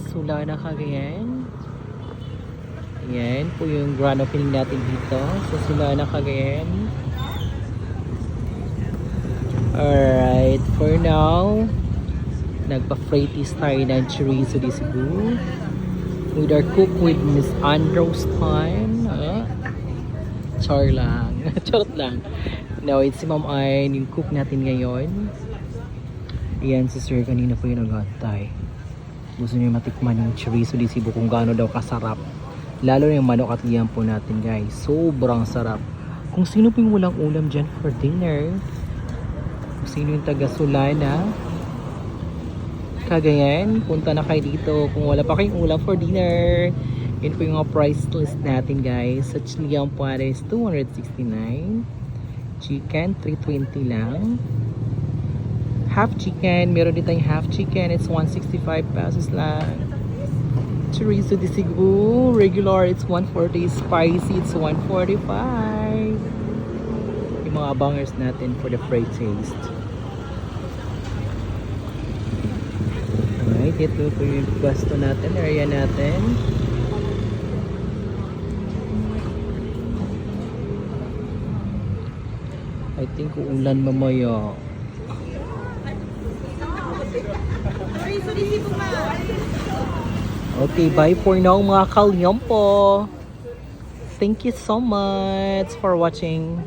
Sulana, Cagayan. Yan po yung grand opening natin dito sa Sulana, Cagayan. Alright, for now, nagpa-freight taste tayo ng chorizo de Cebu with our cook with Miss Andros time. Char lang. Charot lang. No, it's si Ma'am Ayn, yung cook natin ngayon. Ayan, si Sir kanina po yung nag-antay. Gusto niyo matikman yung chorizo de Cebu kung gaano daw kasarap. Lalo na yung manok at liyan po natin, guys. Sobrang sarap. Kung sino po yung walang ulam dyan for dinner, kung sino yung taga Sulana, Cagayan, punta na kayo dito. Kung wala pa kayong ulam for dinner, yun po yung mga price list natin, guys. Sa chiliang puware is 269. Chicken, 320 lang. Half chicken, meron din tayong half chicken. It's 165 pesos lang. Chorizo de Cebu, regular, it's 140. Spicy, it's 145. Yung mga abangers natin for the freight taste. Alright, ito po yung pwesto natin, area natin. I think uulan mamaya. Okay, bye for now mga kalyampo. Thank you so much for watching.